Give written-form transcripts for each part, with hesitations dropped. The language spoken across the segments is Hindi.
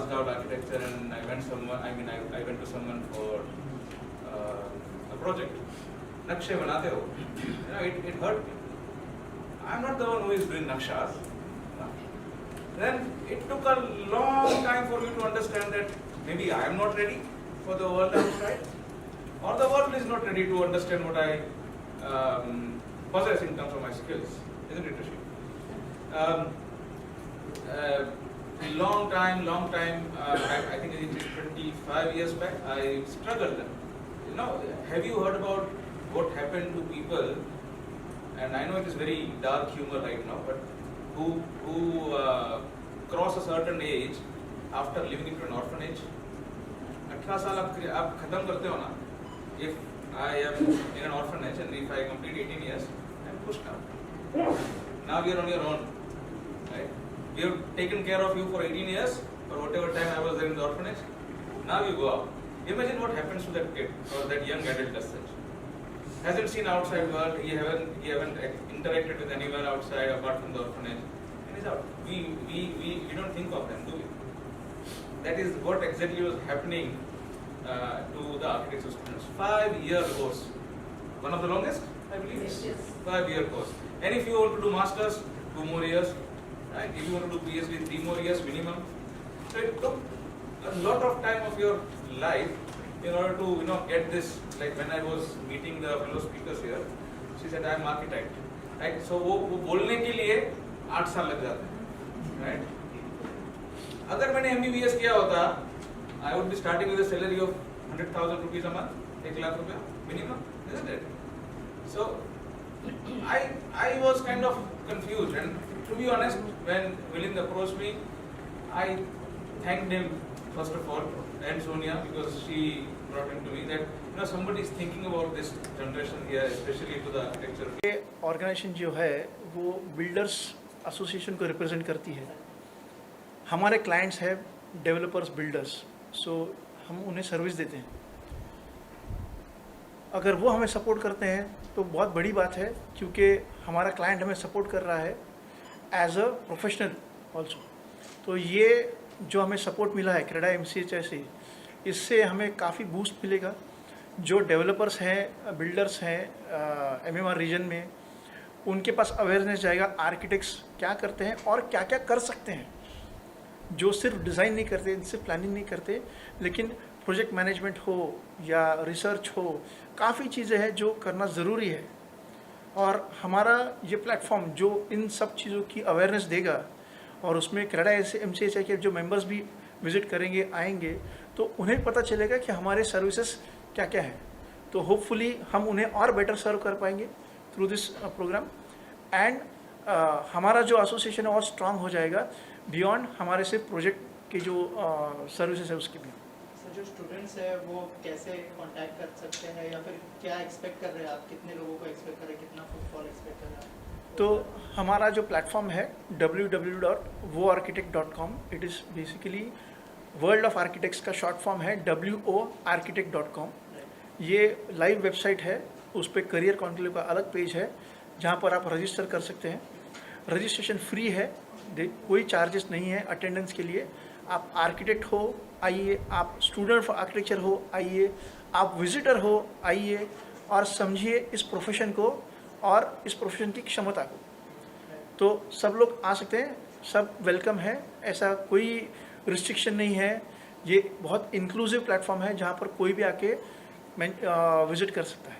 passed out architecture and I went to someone for a project. Nakshe banate ho. It hurt me. I'm not the one who is doing nakshas. Then it took a long time for me to understand that maybe I am not ready for the world outside, or the world is not ready to understand what I possess in terms of my skills. Isn't it, Rishi? Long time, I think it is 25 years back, I struggled. Have you heard about what happened to people, and I know it is very dark humor right now, but who cross a certain age after living into an orphanage? 18 साल आप खत्म करते हो ना. If I am in an orphanage and if I complete 18 years, I am pushed out. Now you are on your own, right? We have taken care of you for 18 years, or whatever time I was there in the orphanage. Now you go out. Imagine what happens to that kid or that young adult as such. Hasn't seen outside world. He haven't interacted with anyone outside apart from the orphanage, and he's out. We don't think of them, do we? That is what exactly was happening to the architecture students. 5-year course, one of the longest, I believe. Yes. 5-year course. And if you want to do masters, 2 more years. Right? If you want to do PhD, 3 more years minimum. So it took a lot of time of your life in order to get this. Like when I was meeting the fellow speakers here, she said I am architect. Right? So वो बोलने के लिए 8 साल लग जाते हैं. Right? अगर मैंने MBBS किया होता, I would be starting with a salary of 100,000 rupees a month, 1 lakh रुपया minimum, isn't it? So I was kind of confused, and to be honest, when Milind approached me, I thanked him first of all and Sonia, because she brought him to me that somebody is thinking about this generation here, especially to the architecture. ये ऑर्गेनाइजेशन जो है वो बिल्डर्स एसोसिएशन को रिप्रेजेंट करती है. हमारे क्लाइंट्स हैं डेवलपर्स, बिल्डर्स, सो हम उन्हें सर्विस देते हैं. अगर वो हमें सपोर्ट करते हैं तो बहुत बड़ी बात है, क्योंकि हमारा क्लाइंट हमें सपोर्ट कर रहा है एज अ प्रोफेशनल ऑल्सो. तो ये जो हमें सपोर्ट मिला है क्रेडा MCHI से, इससे हमें काफ़ी बूस्ट मिलेगा. जो डेवलपर्स हैं, बिल्डर्स हैं MMR रीजन में, उनके पास अवेयरनेस जाएगा आर्किटेक्ट्स क्या करते हैं और क्या क्या कर सकते हैं. जो सिर्फ डिज़ाइन नहीं करते, सिर्फ प्लानिंग नहीं करते, लेकिन प्रोजेक्ट मैनेजमेंट हो या रिसर्च हो, काफ़ी चीज़ें हैं जो करना ज़रूरी है. और हमारा ये प्लेटफॉर्म जो इन सब चीज़ों की अवेयरनेस देगा, और उसमें क्रेडा MCHI के जो मेंबर्स भी विज़िट करेंगे, आएंगे, तो उन्हें पता चलेगा कि हमारे सर्विसेज क्या क्या हैं. तो होपफुली हम उन्हें और बेटर सर्व कर पाएंगे थ्रू दिस प्रोग्राम. एंड हमारा जो एसोसिएशन है और स्ट्रांग हो जाएगा बियॉन्ड हमारे से प्रोजेक्ट के जो सर्विसेज है उसके भी. सर, जो स्टूडेंट्स है वो कैसे कांटेक्ट कर सकते हैं, या फिर क्या एक्सपेक्ट कर रहे हैं आप, कितने लोगों को एक्सपेक्ट कर रहे हैं, कितना फुटफॉल एक्सपेक्ट कर रहे हैं? तो हमारा जो प्लेटफॉर्म है www.woarchitect.com, it is basically world of architects का शॉर्ट फॉर्म है WOArchitect.com. ये लाइव वेबसाइट है, उस पर करियर कॉन्क्लेव का अलग पेज है जहाँ पर आप रजिस्टर कर सकते हैं. रजिस्ट्रेशन फ्री है, कोई चार्जेस नहीं है अटेंडेंस के लिए. आप आर्किटेक्ट हो आइए, आप स्टूडेंट फॉर आर्किटेक्चर हो आइए, आप विजिटर हो आइए, और समझिए इस प्रोफेशन को और इस प्रोफेशन की क्षमता को. तो सब लोग आ सकते हैं, सब वेलकम है, ऐसा कोई रिस्ट्रिक्शन नहीं है. ये बहुत इंक्लूसिव प्लेटफॉर्म है जहाँ पर कोई भी आके विजिट कर सकता है.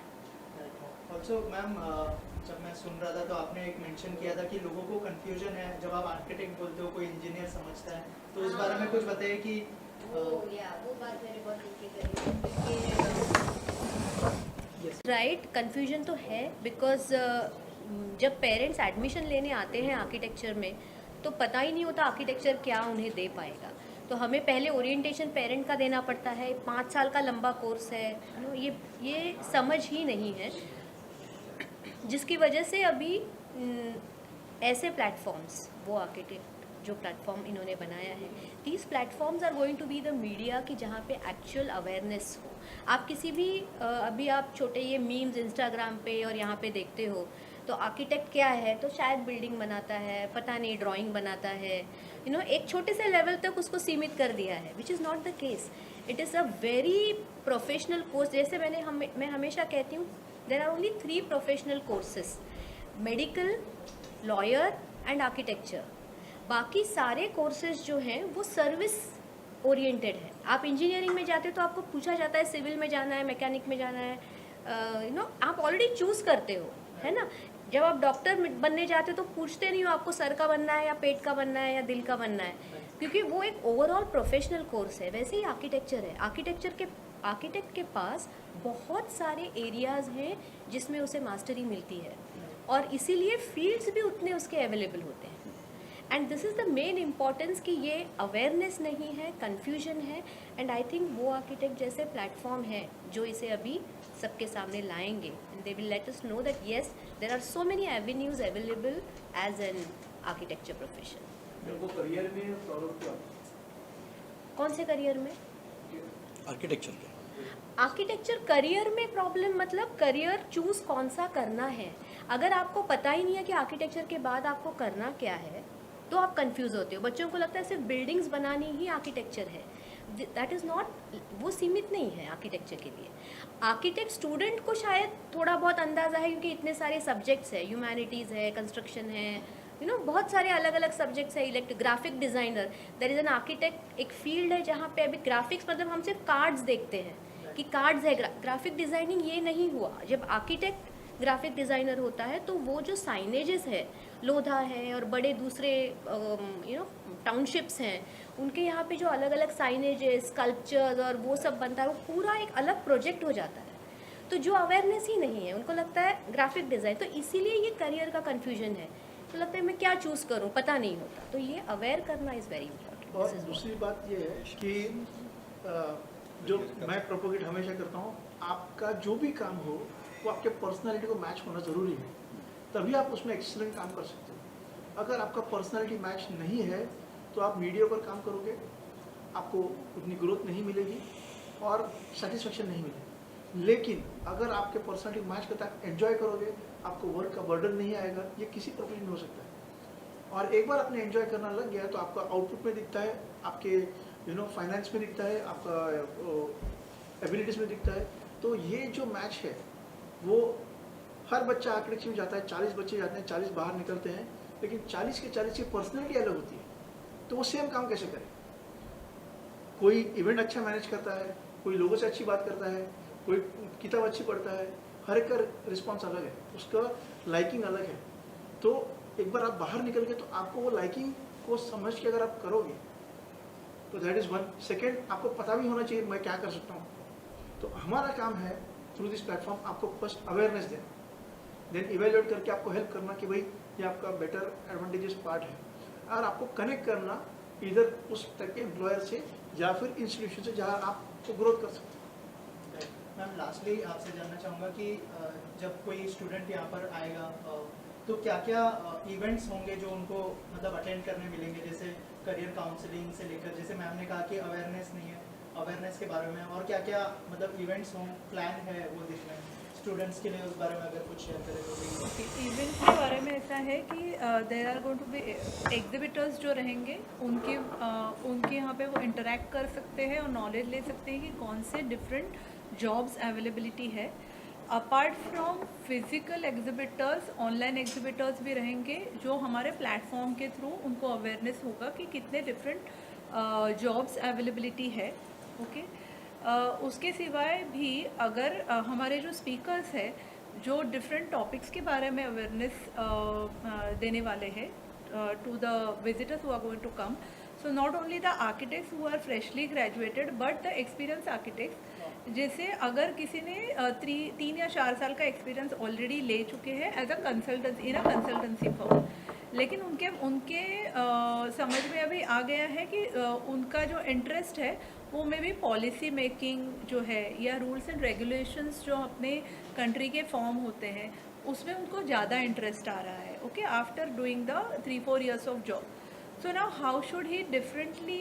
ऑल्सो मैम, जब मैं सुन रहा था तो आपने एक मेंशन किया था कि लोगों को कंफ्यूजन है जब आप आर्किटेक्ट बोलते हो, कोई इंजीनियर समझता है, तो इस बारे में कुछ बताइए कि वो बात मैंने बहुत राइट. कंफ्यूजन तो है, बिकॉज जब पेरेंट्स एडमिशन लेने आते हैं आर्किटेक्चर में तो पता ही नहीं होता आर्किटेक्चर क्या उन्हें दे पाएगा. तो हमें पहले ओरिएंटेशन पेरेंट का देना पड़ता है, 5 साल का लंबा कोर्स है. ये समझ ही नहीं है, जिसकी वजह से अभी ऐसे प्लेटफॉर्म्स, वो आर्किटेक्ट जो प्लेटफॉर्म इन्होंने बनाया है, these platforms are going to be the media कि जहाँ पे एक्चुअल अवेयरनेस हो. आप किसी भी अभी आप छोटे ये मीम्स इंस्टाग्राम पे और यहाँ पे देखते हो, तो आर्किटेक्ट क्या है, तो शायद बिल्डिंग बनाता है, पता नहीं ड्राइंग बनाता है, एक छोटे से लेवल तक उसको सीमित कर दिया है, which is not the case. It is a very professional course. जैसे मैं हमेशा कहती हूँ, there are only 3 professional courses: medical, lawyer and architecture. बाकी सारे कोर्सेज जो हैं वो सर्विस ओरिएंटेड है. आप इंजीनियरिंग में जाते हो तो आपको पूछा जाता है सिविल में जाना है, मैकेनिक में जाना है, आप ऑलरेडी चूज़ करते हो, है ना. जब आप डॉक्टर बनने जाते हो तो पूछते नहीं हो आपको सर का बनना है या पेट का बनना है या दिल का बनना है, क्योंकि वो एक ओवरऑल प्रोफेशनल कोर्स है. वैसे ही आर्किटेक्चर है. आर्किटेक्ट के पास बहुत सारे एरियाज़ हैं जिसमें उसे मास्टरी मिलती है, और इसीलिए फील्ड्स भी उतने उसके अवेलेबल होते हैं. And this is the main importance कि ये अवेयरनेस नहीं है, कन्फ्यूजन है. एंड आई थिंक वो आर्किटेक्ट जैसे प्लेटफॉर्म है जो इसे अभी सबके सामने लाएंगे, and they will let us know that yes there are so many avenues available as an architecture profession. मेरे करियर में प्रॉब्लम क्या? कौन से करियर में? आर्किटेक्चर के. आर्किटेक्चर करियर में प्रॉब्लम मतलब करियर चूज़ कौन सा करना है. अगर आपको पता ही नहीं है कि आर्किटेक्चर के बाद आपको करना क्या है तो आप कंफ्यूज होते हो. बच्चों को लगता है सिर्फ बिल्डिंग्स बनानी ही आर्किटेक्चर है. दैट इज़ नॉट, वो सीमित नहीं है आर्किटेक्चर के लिए. आर्किटेक्ट स्टूडेंट को शायद थोड़ा बहुत अंदाज़ा है क्योंकि इतने सारे सब्जेक्ट्स है, ह्यूमैनिटीज़ है, कंस्ट्रक्शन है, बहुत सारे अलग अलग सब्जेक्ट्स है. Graphic designer, there is an architect, एक फील्ड है जहाँ पे अभी ग्राफिक्स मतलब हम सिर्फ कार्ड्स देखते हैं कि कार्ड्स है. ग्राफिक डिज़ाइनिंग ये नहीं हुआ. जब आर्किटेक्ट ग्राफिक डिज़ाइनर होता है तो वो जो साइनेजेस है, लोधा है और बड़े दूसरे टाउनशिप्स हैं, उनके यहाँ पे जो अलग अलग साइनेजेस, स्कल्पचर्स और वो सब बनता है, वो पूरा एक अलग प्रोजेक्ट हो जाता है. तो जो अवेयरनेस ही नहीं है, उनको लगता है ग्राफिक डिज़ाइन, तो इसीलिए ये करियर का कन्फ्यूजन है. तो लगता है मैं क्या चूज़ करूँ, पता नहीं होता. तो ये अवेयर करना इज़ वेरी इंपॉर्टेंट. और दूसरी बात ये है कि जो मैं प्रोपोगेट हमेशा करता हूँ, आपका जो भी काम हो वो आपके पर्सनालिटी को मैच होना ज़रूरी है, तभी आप उसमें एक्सीलेंट काम कर सकते हो. अगर आपका पर्सनालिटी मैच नहीं है तो आप मीडिया पर काम करोगे, आपको उतनी ग्रोथ नहीं मिलेगी और सेटिस्फेक्शन नहीं मिलेगी. लेकिन अगर आपके पर्सनालिटी मैच करता है, एंजॉय करोगे, आपको वर्क का बर्डन नहीं आएगा. ये किसी प्रोफेशन में हो सकता है. और एक बार आपने एंजॉय करना लग गया तो आपका आउटपुट में दिखता है, आपके फाइनेंस में दिखता है, आपका एबिलिटीज़ में दिखता है. तो ये जो मैच है वो हर बच्चा आर्किटेक्चर में जाता है, 40 बच्चे जाते हैं, 40 बाहर निकलते हैं, लेकिन 40 के 40 की पर्सनैलिटी अलग होती है. तो वो सेम काम कैसे करे? कोई इवेंट अच्छा मैनेज करता है, कोई लोगों से अच्छी बात करता है, कोई किताब अच्छी पढ़ता है. हर एक का रिस्पॉन्स अलग है, उसका लाइकिंग अलग है. तो एक बार आप बाहर निकल गए तो आपको वो लाइकिंग को समझ के अगर आप करोगे तो दैट इज़ वन. सेकेंड, आपको पता भी होना चाहिए मैं क्या कर सकता हूँ. तो हमारा काम है थ्रू दिस प्लेटफॉर्म आपको फर्स्ट अवेयरनेस देना, देन इवेल्युएट करके आपको हेल्प करना कि भाई ये आपका बेटर एडवांटेजेस पार्ट है, और आपको कनेक्ट करना इधर उस टाइप के एम्प्लॉयर से या फिर इंस्टीट्यूशन से जहाँ आपको ग्रोथ कर सकते हैं. मैम लास्टली आपसे जानना चाहूँगा कि जब कोई स्टूडेंट यहाँ पर आएगा तो क्या क्या इवेंट्स होंगे जो उनको मतलब अटेंड करने मिलेंगे, जैसे करियर काउंसलिंग से लेकर, जैसे मैम ने कहा कि अवेयरनेस नहीं है, अवेयरनेस के बारे में, और क्या क्या मतलब इवेंट्स हों, प्लान है वो देखना है स्टूडेंट्स के लिए, उस बारे में अगर कुछ शेयर करें तो. इवेंट्स के बारे में ऐसा है कि there are going to be exhibitors जो रहेंगे, उनके यहाँ पे वो इंटरेक्ट कर सकते हैं और नॉलेज ले सकते हैं कि कौन से डिफरेंट जॉब्स अवेलेबिलिटी है. Apart from physical exhibitors, online exhibitors भी रहेंगे जो हमारे प्लेटफॉर्म के थ्रू उनको अवेयरनेस होगा कि कितने डिफरेंट जॉब्स अवेलेबिलिटी है. ओके. उसके सिवाय भी अगर हमारे जो स्पीकर्स हैं जो डिफरेंट टॉपिक्स के बारे में अवेयरनेस देने वाले हैं to the visitors who are going to come. So not only the architects who are freshly graduated but the experience architects, जैसे अगर किसी ने 3 या 4 साल का एक्सपीरियंस ऑलरेडी ले चुके हैं as a consultancy in a consultancy firm, लेकिन उनके समझ में अभी आ गया है कि उनका जो इंटरेस्ट है वो में भी पॉलिसी मेकिंग जो है या रूल्स एंड रेगुलेशंस जो अपने कंट्री के फॉर्म होते हैं उसमें उनको ज़्यादा इंटरेस्ट आ रहा है. Okay. After doing the 3-4 years of job. So now how should he differently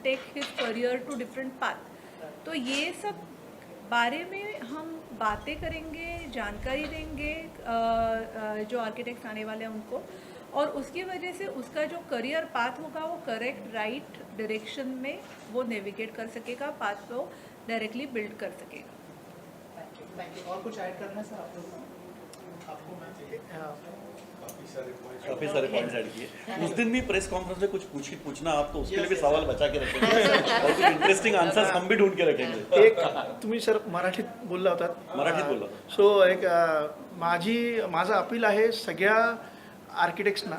take his career to different path. तो ये सब बारे में हम बातें करेंगे, जानकारी देंगे जो आर्किटेक्ट्स आने वाले हैं उनको, और उसकी वजह से उसका जो करियर पाथ होगा वो करेक्ट राइट डायरेक्शन में वो नेविगेट कर सकेगा, पाथ को डायरेक्टली बिल्ड कर सकेगा। Thank you. और कुछ ऐड करना है सर आप लोग? आपको मैं काफी सारे पॉइंट्स ऐड किए। उस दिन भी प्रेस कॉन्फ्रेंस में कुछ पूछना आप तो उसके लिए भी सवाल बचा के रखेंगे और कुछ इंटरेस्टिंग आंसर्स हम भी ढूंढ के रखेंगे। एक तुम्ही सर मराठीत बोलला होतात. मराठीत बोलला. सो एक माझं अपील आहे सगळ्या आर्किटेक्ट्सना.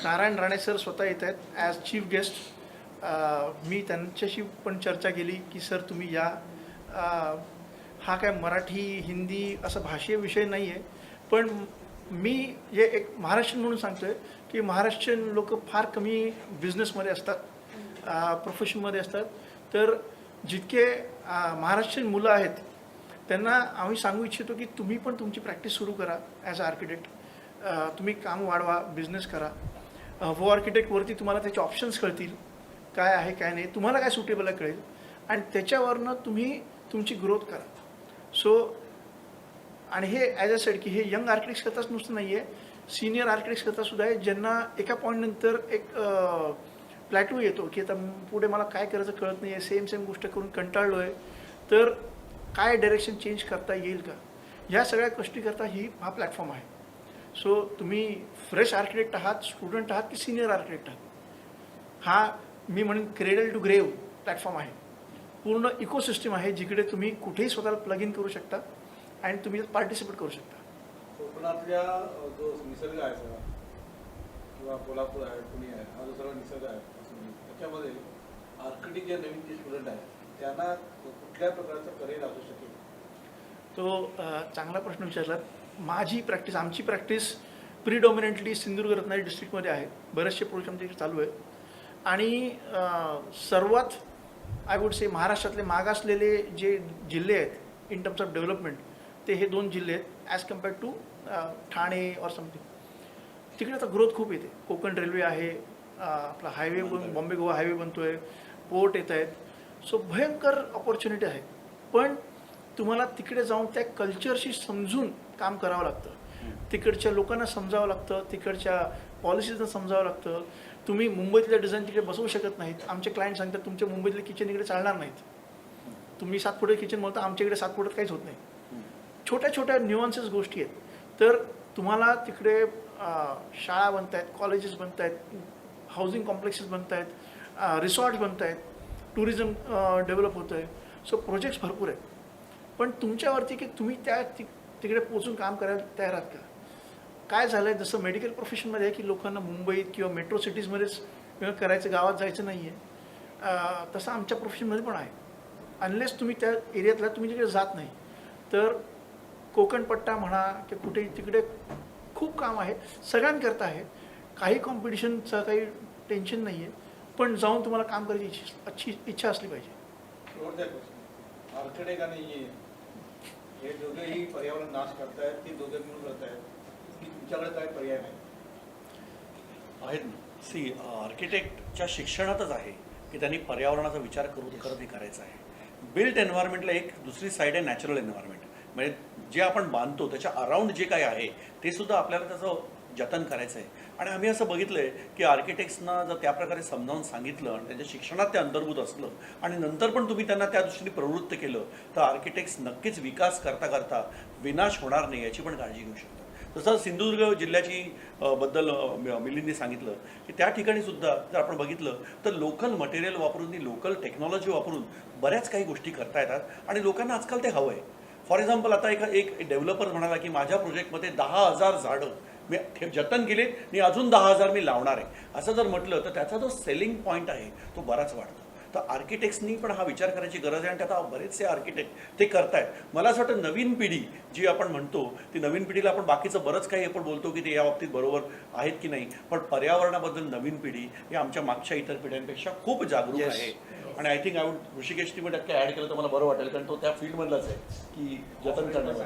नारायण राणे सर स्वतः येत आहेत ॲज चीफ गेस्ट. मी त्यांच्याशी पण चर्चा केली की सर तुम्ही या. हा काय मराठी हिंदी असं भाषीय विषय नाही आहे, पण मी हे एक महाराष्ट्रीयन म्हणून सांगतोय की महाराष्ट्रीयन लोक फार कमी बिझनेसमध्ये असतात, प्रोफेशनमध्ये असतात. तर जितके महाराष्ट्रीयन मुलं आहेत त्यांना आम्ही सांगू इच्छितो की तुम्ही पण तुमची प्रॅक्टिस सुरू करा ॲज अ आर्किटेक्ट. तुम्ही काम वाढवा, बिझनेस करा. वो आर्किटेक्टवरती तुम्हाला त्याचे ऑप्शन्स कळतील, काय आहे काय नाही, तुम्हाला काय सुटेबल आहे कळेल, आणि त्याच्यावरनं तुम्ही तुमची ग्रोथ करा. सो आणि हे ॲज अ सेड की हे यंग आर्किटेक्ट्स करताच नुसतं नाही आहे, सिनियर आर्किटेक्ट्स करता सुद्धा आहे, ज्यांना एका पॉईंटनंतर एक प्लॅटू येतो की आता पुढे मला काय करायचं कळत नाही आहे, सेम गोष्ट करून कंटाळलो आहे, तर काय डायरेक्शन चेंज करता येईल का, ह्या सगळ्या गोष्टीकरता हा प्लॅटफॉर्म आहे. सो तुम्ही फ्रेश आर्किटेक्ट आहात, स्टुडंट आहात की सिनियर आर्किटेक्ट आहात, हा मी म्हणेन क्रेडल टू ग्रेव प्लॅटफॉर्म आहे. पूर्ण इकोसिस्टम आहे जिकडे तुम्ही कुठेही स्वतःला प्लग इन करू शकता आणि तुम्ही पार्टिसिपेट करू शकता. कोकणातल्या जो निसर्ग आहे सगळा किंवा कोल्हापूर आहे, पुणे आहे, हा जो सगळा निसर्ग आहे त्याच्यामध्ये आर्किटेक्ट जे नवीन जे स्टुडंट आहेत त्यांना कुठल्या प्रकारचं करिअर असू शकेल? तो चांगला प्रश्न विचारला. आमची प्रॅक्टिस प्रिडॉमिनंटली सिंधुदुर्ग रत्नागिरी डिस्ट्रिक्टमध्ये आहे. बरेचसे प्रोजेक्ट आमच्या इथे चालू आहेत आणि सर्वात आय वुड से महाराष्ट्रातले मागासलेले जे जिल्हे आहेत इन टर्म्स ऑफ डेव्हलपमेंट ते हे 2 जिल्हे आहेत ॲज कम्पेअर्ड टू ठाणे और समथिंग. तिकडे आता ग्रोथ खूप येते. कोकण रेल्वे आहे, आपला हायवे बॉम्बे गोवा हायवे बनतो आहे, पोर्ट येत आहेत. सो भयंकर ऑपॉर्च्युनिटी आहे, पण तुम्हाला तिकडे जाऊन त्या कल्चरशी समजून काम करावं लागतं. तिकडच्या लोकांना समजावं लागतं, तिकडच्या पॉलिसीजना समजावं लागतं. तुम्ही मुंबईतल्या डिझाईन तिकडे बसवू शकत नाहीत. आमचे क्लायंट सांगतात तुमच्या मुंबईतले किचन इकडे चालणार नाहीत. तुम्ही 7 फुटात किचन म्हणता, आमच्याकडे 7 फुटात काहीच होत नाही. छोट्या छोट्या न्युअन्सेस गोष्टी आहेत. तर तुम्हाला तिकडे शाळा बनत आहेत, कॉलेजेस बनत आहेत, हाऊसिंग कॉम्प्लेक्सेस बनत आहेत, रिसॉर्ट्स बनत आहेत, टुरिझम डेव्हलप होतं आहे. सो प्रोजेक्ट्स भरपूर आहेत, पण तुमच्यावरती की तुम्ही तिकडे पोचून काम करायला तयार आहात का. काय झालं आहे, जसं मेडिकल प्रोफेशनमध्ये आहे की लोकांना मुंबईत किंवा मेट्रो सिटीजमध्येच करायचं, गावात जायचं नाही आहे, तसं आमच्या प्रोफेशनमध्ये पण आहे. अनलेस तुम्ही त्या एरियातला तुम्ही तिकडे जात नाही तर कोकणपट्टा म्हणा की कुठेही तिकडे खूप काम आहे, सगळ्यांकरता आहे. काही कॉम्पिटिशनचं काही टेन्शन नाही आहे, पण जाऊन तुम्हाला काम करायची इच्छा असली पाहिजे. शेवटचा प्रश्न, आर्किटेक्ट आणि हे दोघेही पर्यावरण नाश करतायत की दोघे मिळून करत आहेत की तुमच्याकडे काय पर्याय नाही? आहेत ना. सी आर्किटेक्टच्या शिक्षणातच आहे की त्यांनी पर्यावरणाचा विचार करत हे करायचा आहे. बिल्ट एन्व्हायरमेंटला एक दुसरी साईड आहे नॅचरल एन्व्हायरमेंट, म्हणजे जे आपण बांधतो त्याच्या अराउंड जे काही आहे ते सुद्धा आपल्याला त्याचं जतन करायचं आहे. आणि आम्ही असं बघितलं आहे की आर्किटेक्ट्सना जर त्या प्रकारे समजावून सांगितलं आणि त्यांच्या शिक्षणात ते अंतर्भूत असलं आणि नंतर पण तुम्ही त्यांना त्या दृष्टीने प्रवृत्त केलं तर आर्किटेक्ट्स नक्कीच विकास करता करता विनाश होणार नाही याची पण काळजी घेऊ शकतात. तसं सिंधुदुर्ग जिल्ह्याची बद्दल मिलिंदने सांगितलं की त्या ठिकाणी सुद्धा जर आपण बघितलं तर लोकल मटेरियल वापरून, लोकल टेक्नॉलॉजी वापरून बऱ्याच काही गोष्टी करता येतात आणि लोकांना आजकाल ते हवं आहे. फॉर एक्झाम्पल आता एक डेव्हलपर म्हणाला की माझ्या प्रोजेक्टमध्ये 10,000 झाडं मी जतन केले आणि अजून 10,000 मी लावणार आहे, असं जर म्हटलं तर त्याचा जो सेलिंग पॉईंट आहे तो बराच वाढतो. तर आर्किटेक्ट्सनी पण हा विचार करायची गरज आहे आणि त्यात बरेचसे आर्किटेक्ट ते करतायत. मला असं वाटतं नवीन पिढी जी आपण म्हणतो ती नवीन पिढीला आपण बाकीचं बरंच काही आपण बोलतो की ते या बाबतीत बरोबर आहेत की नाही, पण पर्यावरणाबद्दल नवीन पिढी ही आमच्या मागच्या इतर पिढ्यांपेक्षा खूप जागरूक आहे. आणि आय थिंक ऋषिकेश तुम्ही टक्के ॲड केलं तर मला बरं वाटेल, कारण तो त्या फील्डमधलाच आहे की जतन करण्याचं.